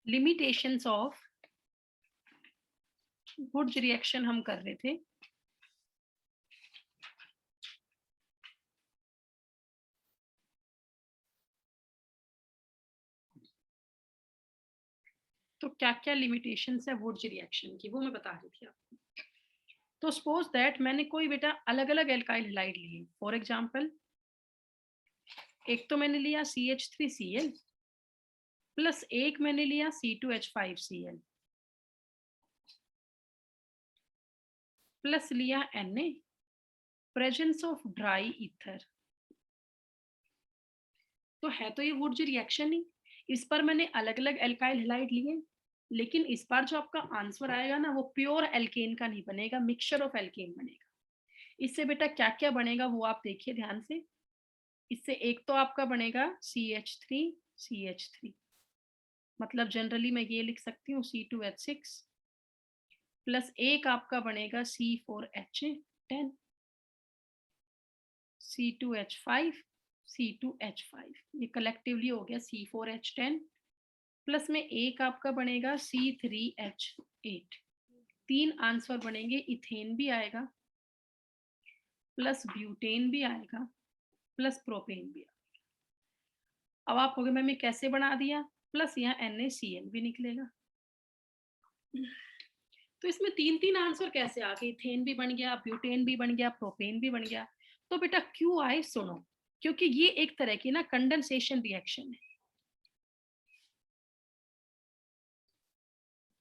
Limitations of Wurtz reaction हम कर रहे थे। तो क्या क्या लिमिटेशंस है वुड्स रिएक्शन की, वो मैं बता रही थी आपको। तो सपोज दैट मैंने कोई बेटा अलग अलग एल्काइल हैलाइड लिए। फॉर एग्जांपल एक तो मैंने लिया CH3Cl प्लस एक मैंने लिया C2H5Cl प्लस लिया Na, presence of dry ether. तो है तो ये वुड्स रिएक्शन ही। इस पर मैंने अलग अलग एल्काइल हैलाइड लिए, लेकिन इस बार जो आपका आंसर आएगा ना वो प्योर एल्केन का नहीं बनेगा, मिक्सचर ऑफ एल्केन बनेगा। इससे बेटा क्या क्या बनेगा वो आप देखिए ध्यान से। इससे एक तो आपका बनेगा CH3CH3, मतलब जनरली मैं ये लिख सकती हूँ C2H6 प्लस एक आपका बनेगा C4H10 C2H5 C2H5, ये कलेक्टिवली हो गया C4H10 प्लस में एक आपका बनेगा C3H8। तीन आंसर बनेंगे, इथेन भी आएगा प्लस ब्यूटेन भी आएगा प्लस प्रोपेन भी आएगा। अब आप कहोगे मैम ये कैसे बना दिया, प्लस यहाँ NaCl भी निकलेगा। तो इसमें तीन तीन आंसर कैसे आ गए, इथेन भी बन गया, ब्यूटेन भी बन गया, प्रोपेन भी बन गया। तो बेटा क्यों आए सुनो, क्योंकि ये एक तरह की ना कंडेंसेशन रिएक्शन है।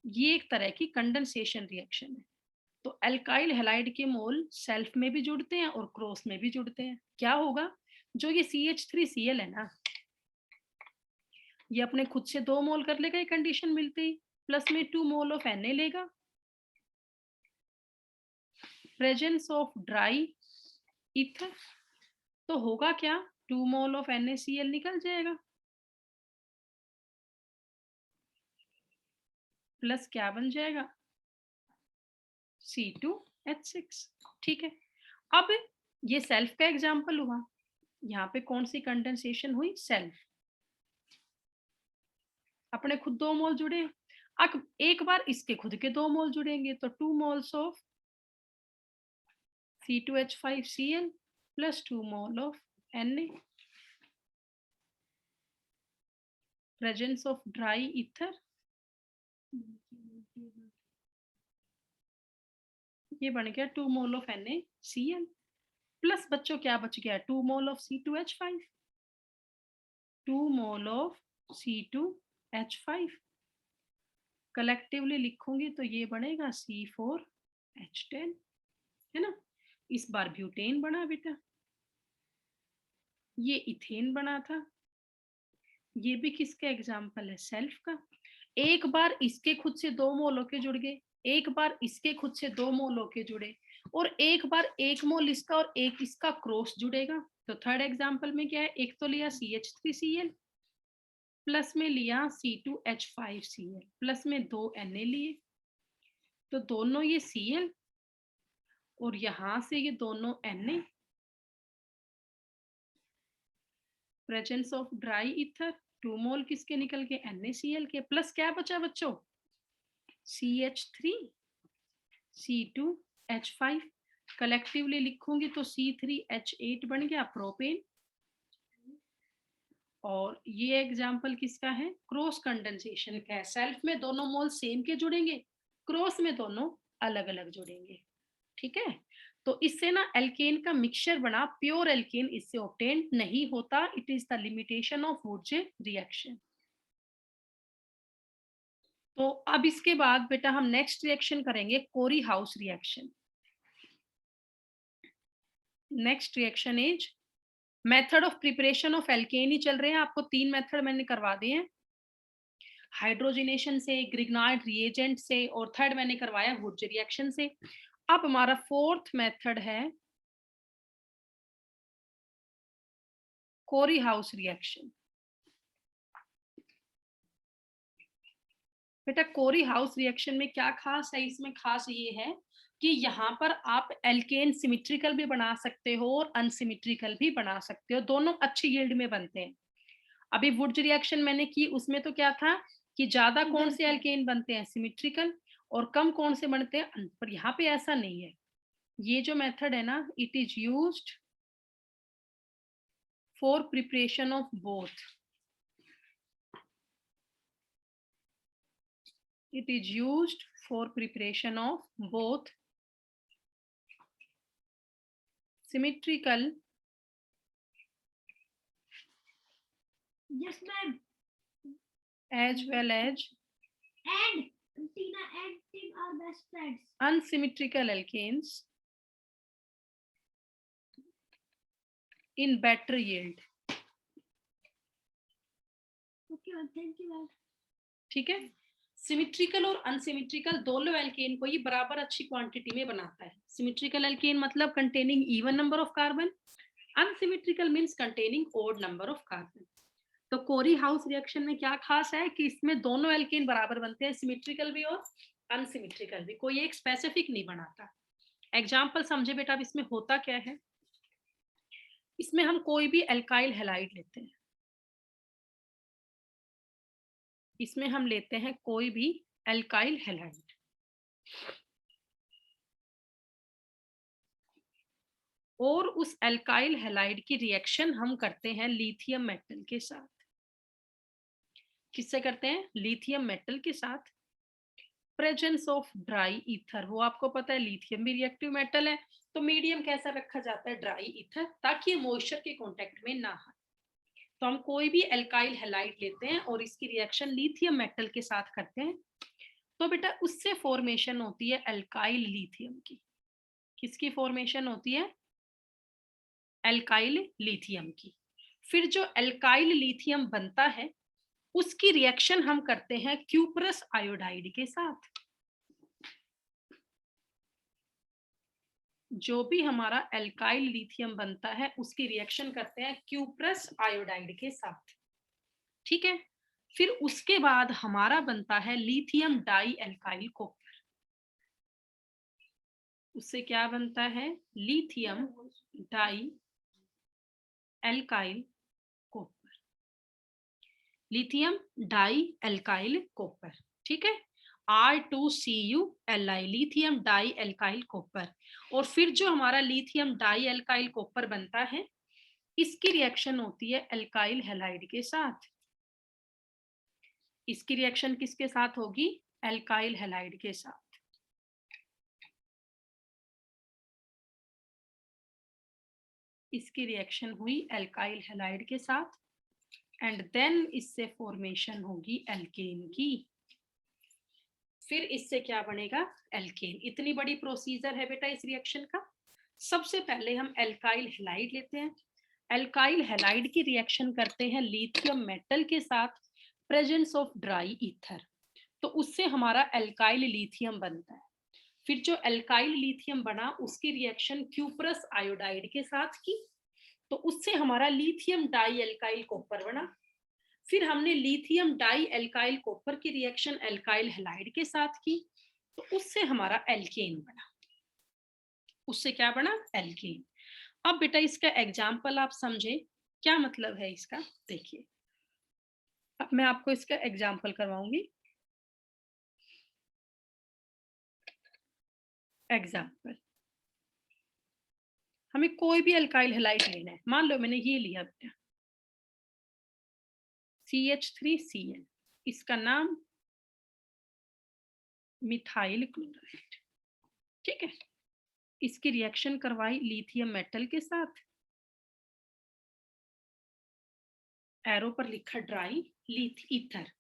ये एक तरह की कंडेंसेशन रिएक्शन है। तो एल्काइल हैलाइड के मोल सेल्फ में भी जुड़ते हैं और क्रॉस में भी जुड़ते हैं। क्या होगा, जो ये CH3Cl है ना, ये अपने खुद से 2 मोल कर लेगा ये कंडीशन मिलती ही, प्लस में 2 मोल ऑफ Na लेगा, प्रेजेंस ऑफ ड्राई ईथर। तो होगा क्या, 2 मोल ऑफ NaCl निकल जाएगा, प्लस क्या बन जाएगा C2H6। ठीक है, अब ये सेल्फ का एग्जाम्पल हुआ, यहाँ पे कौन सी कंडेंसेशन हुई, सेल्फ। अपने खुद 2 मोल जुड़े, अब एक बार इसके खुद के 2 मोल जुड़ेंगे तो 2 moles of C2H5Cl plus 2 mole of Na, presence of dry ether. ये बन गया 2 मोल ऑफ NaCl प्लस बच्चों क्या बच गया, 2 mole of C2H5, 2 mole of C2H5 collectively लिखूंगी तो ये बनेगा C4H10, है ना। इस बार ब्यूटेन बना बेटा, ये इथेन बना था, ये भी किसका एग्जाम्पल है, सेल्फ का। एक बार इसके खुद से 2 मोल होके जुड़ गए, एक बार इसके खुद से 2 मोल होके जुड़े, और एक बार 1 मोल इसका और एक इसका क्रॉस जुड़ेगा। तो थर्ड एग्जाम्पल में क्या है, एक तो लिया CH3Cl प्लस में लिया C2H5Cl प्लस में 2 Na लिए, तो दोनों ये Cl और यहां से ये दोनों Na, presence of dry ether, 2 मोल किसके निकल के, NaCl के, प्लस क्या बचा बच्चों CH3 C2H5 कलेक्टिवली लिखूंगी तो C3H8 बन गया प्रोपेन। और ये एग्जाम्पल किसका है, क्रॉस कंडेंसेशन का है। सेल्फ में दोनों मोल सेम के जुड़ेंगे, क्रॉस में दोनों अलग अलग जुड़ेंगे। ठीक है, तो इससे ना एल्केन का मिक्सचर बना, प्योर एल्केन इससे ऑब्टेन नहीं होता। It is the limitation of Wurtz reaction. तो अब इसके बाद बेटा हम नेक्स्ट रिएक्शन करेंगे Corey House reaction. Next reaction is method of preparation of alkane ही चल रहे हैं, आपको 3 मेथड मैंने करवा दिए हैं, हाइड्रोजनेशन से, ग्रिग्नार्ड रिएजेंट से, और थर्ड मैंने करवाया वुड्स रिएक्शन से। अब हमारा फोर्थ मेथड है कोरी हाउस रिएक्शन। बेटा कोरी हाउस रिएक्शन में क्या खास है, इसमें खास ये है कि यहाँ पर आप एल्केन सिमेट्रिकल भी बना सकते हो और अनसिमेट्रिकल भी बना सकते हो, दोनों अच्छी यील्ड में बनते हैं। अभी वुड्स रिएक्शन मैंने की, उसमें तो क्या था कि ज्यादा कौन से एल्केन बनते हैं, सिमेट्रिकल, और कम कौन से बनते हैं, पर यहाँ पे ऐसा नहीं है। ये जो मेथड है ना, it is used for preparation of both, it is used for preparation of both symmetrical Yes, ma'am. as well as And Tina and Tim are best friends. unsymmetrical alkanes in better yield. Okay, ma'am. Thank you, ma'am. ठीक है, symmetrical और unsymmetrical दोनों alkene को ये बराबर अच्छी quantity में बनाता है। सिमेट्रिकल एल्केन मतलब containing even number of carbon, unsymmetrical means containing odd number of carbon. तो कोरी हाउस रिएक्शन में क्या खास है कि इसमें दोनों एल्केन बराबर बनते हैं, सिमेट्रिकल भी और अनसिमेट्रिकल भी, कोई एक स्पेसिफिक नहीं बनाता। एग्जाम्पल समझे बेटा, अब इसमें होता क्या है, इसमें हम कोई भी एल्काइल हैलाइड लेते हैं, इसमें हम लेते हैं कोई भी एल्काइल हैलाइड, और उस एल्काइल हैलाइड की रिएक्शन हम करते हैं लिथियम मेटल के साथ। किससे करते हैं, लिथियम मेटल के साथ। प्रेजेंस ऑफ ड्राई ईथर, वो आपको पता है लिथियम भी रिएक्टिव मेटल है, तो मीडियम कैसा रखा जाता है, ड्राई ईथर, ताकि ये मॉइस्चर के कांटेक्ट में ना आए। तो हम कोई भी एल्काइल हैलाइड लेते हैं और इसकी रिएक्शन लिथियम मेटल के साथ करते हैं, तो बेटा उससे फॉर्मेशन होती है एल्काइल लिथियम की। किसकी फॉर्मेशन होती है, एल्काइल लिथियम की। फिर जो एल्काइल लिथियम बनता है उसकी रिएक्शन हम करते हैं क्यूप्रस आयोडाइड के साथ। जो भी हमारा एल्काइल लिथियम बनता है उसकी रिएक्शन करते हैं क्यूप्रस आयोडाइड के साथ, ठीक है। फिर उसके बाद हमारा बनता है लिथियम डाई एल्काइल कॉपर। उससे क्या बनता है, lithium di alkyl copper, lithium di alkyl copper, ठीक है। R2CuLi, lithium di alkyl copper. और फिर जो हमारा लिथियम डाई एल्काइल कॉपर बनता है इसकी रिएक्शन होती है एल्काइल हैलाइड के साथ। इसकी रिएक्शन किसके साथ होगी, एल्काइल हैलाइड के साथ। इसकी रिएक्शन हुई एल्काइल हैलाइड के साथ, एंड देन इससे फॉर्मेशन होगी एल्केन की। फिर इससे क्या बनेगा, एल्केन। इतनी बड़ी प्रोसीजर है बेटा इस रिएक्शन का। सबसे पहले हम एल्काइल हैलाइड लेते हैं, एल्काइल हैलाइड की रिएक्शन करते हैं लिथियम मेटल के साथ, प्रेजेंस ऑफ ड्राई ईथर, तो उससे हमारा एल्काइल लिथियम बनता है। फिर जो एल्काइल लिथियम बना उसकी रिएक्शन क्यूप्रस आयोडाइड के साथ की, तो उससे हमारा लिथियम डाई एल्काइल कॉपर बना। फिर हमने लिथियम डाई एल्काइल कॉपर की रिएक्शन एल्काइल हैलाइड के साथ की, तो उससे हमारा एल्केन बना। उससे क्या बना, एल्केन। अब बेटा इसका एग्जाम्पल आप समझे, क्या मतलब है इसका, देखिए अब मैं आपको इसका एग्जाम्पल करवाऊंगी। एग्जाम्पल, हमें कोई भी एल्काइल हैलाइड लेना है, मान लो मैंने ये लिया बेटा CH3Cl, इसका नाम मिथाइल क्लोराइड, ठीक है। इसकी रिएक्शन करवाई लिथियम मेटल के साथ, एरो पर लिखा ड्राई लिथ ईथर,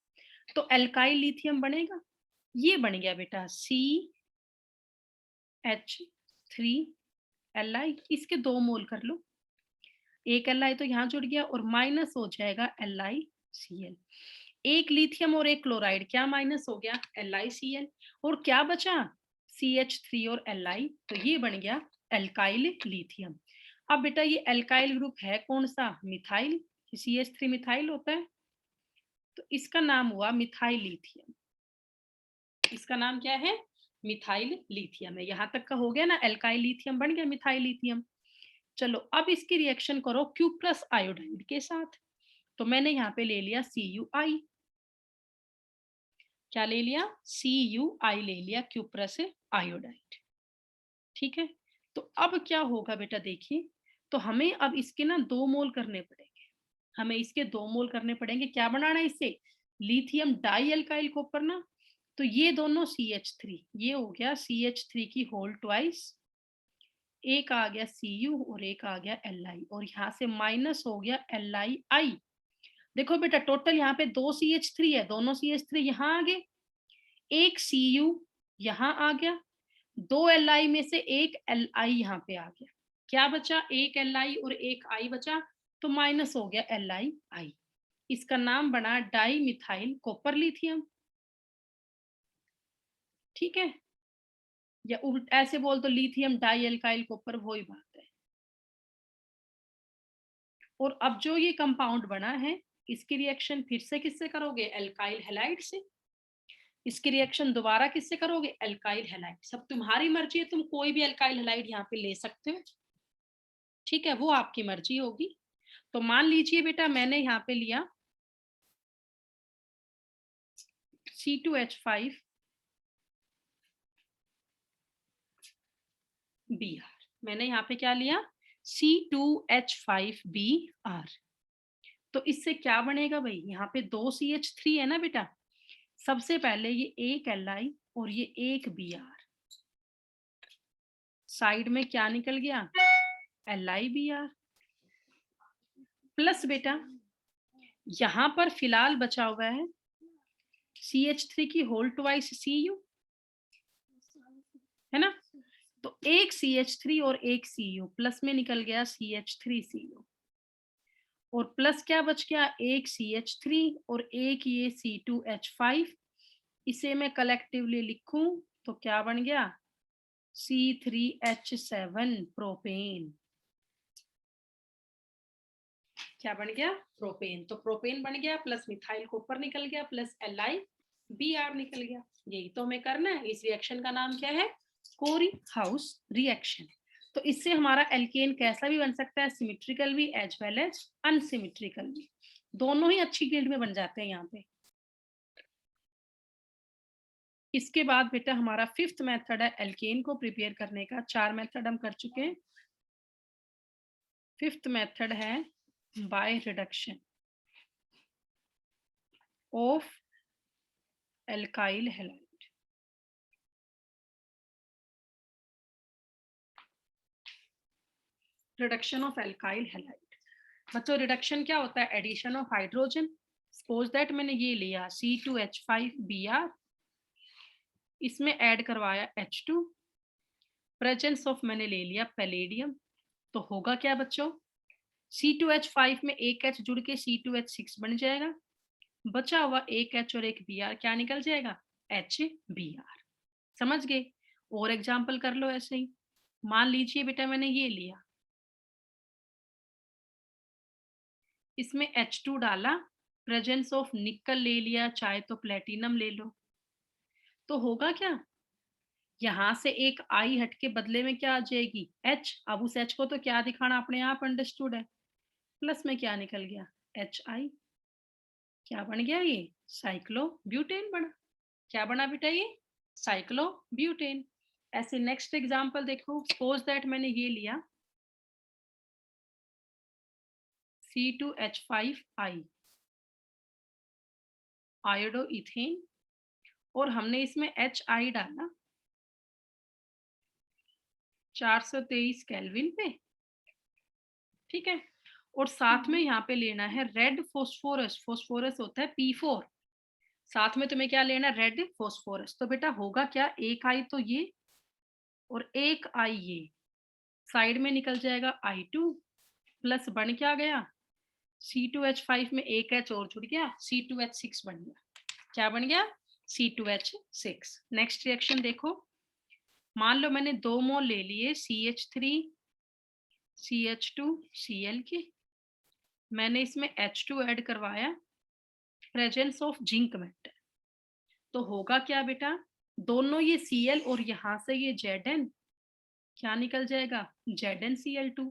तो एल्काइल लिथियम बनेगा। ये बन गया बेटा CH3Li, इसके 2 मोल कर लो, एक Li तो यहाँ जुड़ गया और माइनस हो जाएगा LiCl। एक लिथियम और एक क्लोराइड, क्या माइनस हो गया, LiCl, और क्या बचा CH3 और Li, तो ये बन गया एल्काइल लिथियम। अब बेटा ये एल्काइल ग्रुप है कौन सा, मिथाइल, CH3 मिथाइल होता है, तो इसका नाम हुआ मिथाइल लिथियम। इसका नाम क्या है, मिथाइल लिथियम है। यहाँ तक का हो गया ना, एल्काइल लिथियम बन गया मिथाइल लिथियम। चलो अब इसकी रिएक्शन करो क्यूप्रस आयोडाइड के साथ, तो मैंने यहाँ पे ले लिया CuI, क्या ले लिया, CuI ले लिया, क्यूप्रस आयोडाइड। ठीक है, तो अब क्या होगा बेटा देखिए, तो हमें अब इसके ना 2 मोल करने पड़ेंगे, हमें इसके 2 मोल करने पड़ेंगे। क्या बनाना है इससे, लिथियम डाई एल्काइल कॉपर ना, तो ये दोनों CH3, ये हो गया CH3 की होल ट्वाइस, एक आ गया Cu और एक आ गया Li, और यहाँ से माइनस हो गया LiI। देखो बेटा टोटल यहाँ पे 2 CH3 है, दोनों CH3 यहाँ आ गए, एक Cu यहाँ आ गया, 2 Li में से एक Li यहाँ पे आ गया, क्या बचा, एक Li और एक I बचा, तो माइनस हो गया LiI। इसका नाम बना डाई मिथाइल कॉपर लिथियम। ठीक है, या उल्ट ऐसे बोल तो लिथियम डाई एल्काइल कॉपर, वही बात है। और अब जो ये कंपाउंड बना है, इसकी रिएक्शन फिर से किससे करोगे, एल्काइल हैलाइड से। इसकी रिएक्शन दोबारा किससे करोगे, एल्काइल हैलाइड। सब तुम्हारी मर्जी है, तुम कोई भी एल्काइल हैलाइड यहाँ पे ले सकते हो, ठीक है, वो आपकी मर्जी होगी। तो मान लीजिए बेटा मैंने यहाँ पे लिया C2H5 Br, मैंने यहाँ पे क्या लिया, C2H5 Br। तो इससे क्या बनेगा भाई, यहाँ पे 2 CH3 है ना बेटा, सबसे पहले ये एक Li और ये एक Br, साइड में क्या निकल गया, LiBr, प्लस बेटा यहां पर फिलहाल बचा हुआ है CH3 की होल ट्वाइस Cu, है ना, तो एक CH3 और एक Cu, प्लस में निकल गया CH3Cu, और प्लस क्या बच गया, एक CH3 और एक ये C2H5, इसे मैं कलेक्टिवली लिखूं तो क्या बन गया, C3H7 प्रोपेन। क्या बन गया, प्रोपेन। तो प्रोपेन बन गया, प्लस मिथाइल कॉपर निकल गया, प्लस LiBr निकल गया। यही तो हमें करना है। इस रिएक्शन का नाम क्या है, कोरी हाउस रिएक्शन। तो इससे हमारा एल्केन कैसा भी बन सकता है, सिमेट्रिकल भी एज वेल एज अनसिमेट्रिकल भी, दोनों ही अच्छी ग्रेड में बन जाते हैं यहाँ पे। इसके बाद बेटा हमारा 5th मेथड है एल्केन को प्रिपेयर करने का। 4 मेथड हम कर चुके हैं, 5th मेथड है by reduction of alkyl halide. Reduction of alkyl halide, बच्चों रिडक्शन क्या होता है, addition of hydrogen. Suppose that मैंने ये लिया C2H5Br, इसमें ऐड करवाया H2, प्रेजेंस ऑफ मैंने ले लिया पैलेडियम, तो होगा क्या बच्चों, C2H5 में एक H जुड़ के C2H6 बन जाएगा, बचा हुआ एक H और एक Br क्या निकल जाएगा, HBr। समझ गए। और एग्जाम्पल कर लो ऐसे ही, मान लीजिए बेटा मैंने ये लिया, इसमें H2 डाला, प्रेजेंस ऑफ निकल ले लिया, चाहे तो प्लेटिनम ले लो, तो होगा क्या, यहां से एक आई हट के बदले में क्या आ जाएगी, H। अब उस H को तो क्या दिखाना अपने आप अंडरस्टूड है, प्लस में क्या निकल गया, HI। क्या बन गया, ये साइक्लोब्यूटेन बना। क्या बना बेटा, ये साइक्लोब्यूटेन। ऐसे नेक्स्ट एग्जांपल देखो, सपोज दैट मैंने ये लिया C2H5I आयोडो इथेन, और हमने इसमें HI डाला 423 केल्विन पे, ठीक है, और साथ में यहाँ पे लेना है रेड फोस्फोरस, फोस्फोरस होता है P4, साथ में तुम्हें क्या लेना, रेड फोस्फोरस। तो बेटा होगा क्या, एक आई तो ये और एक आई ये, साइड में निकल जाएगा I2, प्लस बन क्या गया, C2H5 में एक H और जुड़ गया, C2H6 बन गया। क्या बन गया, C2H6। नेक्स्ट रिएक्शन देखो, मान लो मैंने 2 मोल ले लिए CH3 CH2Cl के, मैंने इसमें H2 ऐड करवाया, प्रेजेंस ऑफ जिंक मेटल, तो होगा क्या बेटा, दोनों ये Cl और यहां से ये Zn क्या निकल जाएगा, ZnCl2,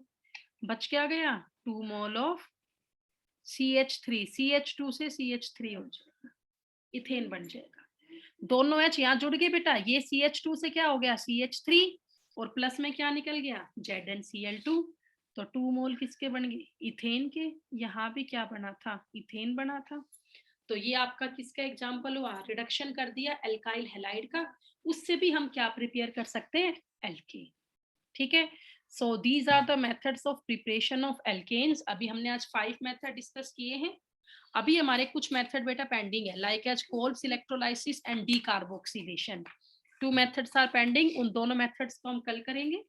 बच क्या गया 2 मोल ऑफ CH3, CH2 से CH3 हो जाएगा, इथेन बन जाएगा। दोनों H यहाँ जुड़ गए बेटा, ये CH2 से क्या हो गया CH3 और प्लस में क्या निकल गया ZnCl2। तो 2 मोल किसके बन गए इथेन के, यहाँ भी क्या बना था इथेन बना था। तो ये आपका किसका एग्जाम्पल हुआ, रिडक्शन कर दिया एल्काइल हैलाइड का, उससे भी हम क्या प्रिपेयर कर सकते हैं एल्केन। ठीक है, so these are the methods of preparation of alkanes. अभी हमने आज 5 मेथड डिस्कस किए हैं। अभी हमारे कुछ मेथड बेटा पेंडिंग है, like as Kolbe's electrolysis and decarboxylation. 2 methods are pending, उन दोनों मेथड्स को हम कल करेंगे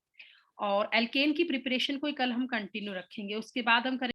और एल्केन की प्रिपरेशन को कल हम कंटिन्यू रखेंगे। उसके बाद हम करेंगे